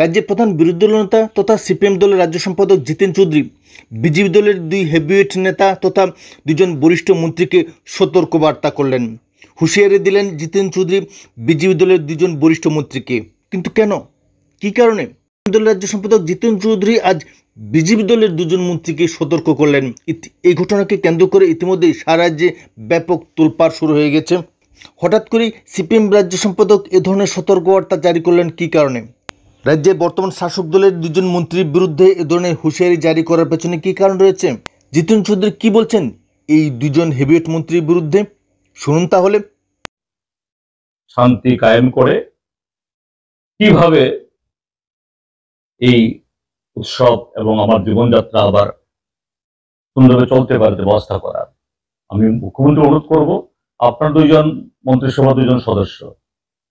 রাজ্যের প্রধান বিরোধী দল নেতা তথা সিপিএম দলের রাজ্য সম্পাদক জিতেন চৌধুরী বিজেপি দলের দুই হেভিওয়েট নেতা তথা দুজন বরিষ্ঠ মন্ত্রীকে সতর্কবার্তা করলেন। হুঁশিয়ারি দিলেন জিতেন চৌধুরী বিজেপি দলের দুজন বরিষ্ঠ মন্ত্রীকে। কিন্তু কেন, কী কারণে দলের রাজ্য সম্পাদক জিতেন চৌধুরী আজ বিজেপি দলের দুজন মন্ত্রীকে সতর্ক করলেন? এই ঘটনাকে কেন্দ্র করে ইতিমধ্যেই সারা রাজ্যে ব্যাপক তোলপাড় শুরু হয়ে গেছে। হঠাৎ করেই সিপিএম রাজ্য সম্পাদক এ ধরনের সতর্কবার্তা জারি করলেন কী কারণে? রাজ্যে বর্তমান শাসক দলের দুজন মন্ত্রীর বিরুদ্ধে এ ধরনের হুঁশিয়ারি জারি করার পেছনে কী কারণ রয়েছে? জিতেন চৌধুরী কী বলছেন এই দুজন হেভিওয়েট মন্ত্রীর বিরুদ্ধে? শুনুন তাহলে। শান্তি কায়েম করে কিভাবে এই উৎসব এবং আমার জীবনযাত্রা আবার সুন্দরভাবে চলতে পারে ব্যবস্থা করার আমি মুখ্যমন্ত্রী অনুরোধ করব। আপনার দুইজন মন্ত্রিসভা দুজন সদস্য,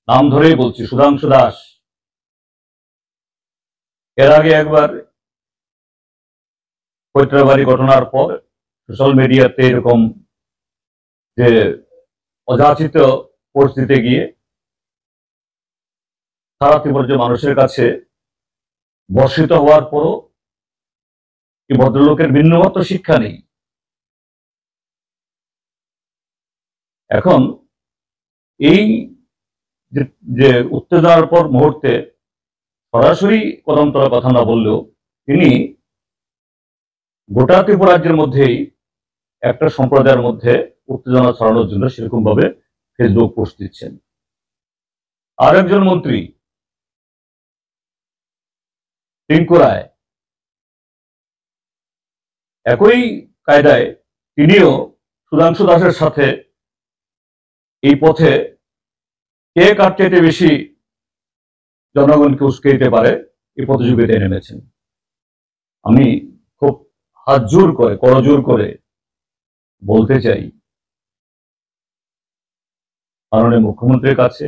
নাম ধরেই বলছি, সুধাংশু দাস, এর আগে একবার কৈত্রাবাড়ি ঘটনার পর সোশ্যাল মিডিয়াতে এরকম যে অযাচিত পরিস্থিতিতে গিয়ে সারা ত্রিপুরার মানুষের কাছে বর্ষিত হওয়ার পরও এই ভদ্রলোকের ভিন্নমাত্র শিক্ষা নেই। এখন এই যে উত্তেজনার পর মুহূর্তে সরাসরি কদম তোলার কথা না বললেও তিনি গোটা ত্রিপুরা রাজ্যের মধ্যেই একটা সম্প্রদায়ের মধ্যে উত্তেজনা ছড়ানোর জন্য সেরকম ভাবে ফেসবুক পোস্ট দিচ্ছেন। আর একজন মন্ত্রী টিঙ্কু রায় একই কায়দায় তিনিও সুধাংশু দাসের সাথে এই পথে কে কার চাইতে বেশি জনগণকে উস্কে দিতে পারে এই প্রতিযোগিতায় নেমেছেন। আমি খুব হাত জোর করে করজোর করে বলতে চাই মাননীয় মুখ্যমন্ত্রীর কাছে,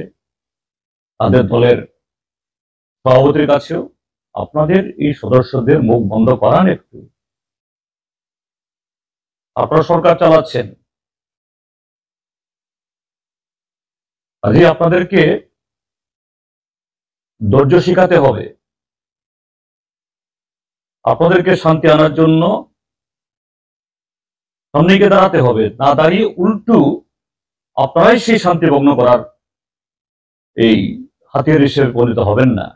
তাদের দলের সভাপতির কাছেও, আপনাদের এই সদস্যদের মুখ বন্ধ করান একটু। আপনারা সরকার চালাচ্ছেন, আজকে আপনাদেরকে ধৈর্য শিখাতে হবে। আপনাদেরকে শান্তি আনার জন্য সামনে গিয়ে দাঁড়াতে হবে, না দাঁড়িয়ে উল্টো আপনারাই সেই শান্তি ভগ্ন করার এই হাতিয়ার হিসেবে পরিণত হবেন না।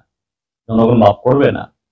জনগণ মাফ করবে না।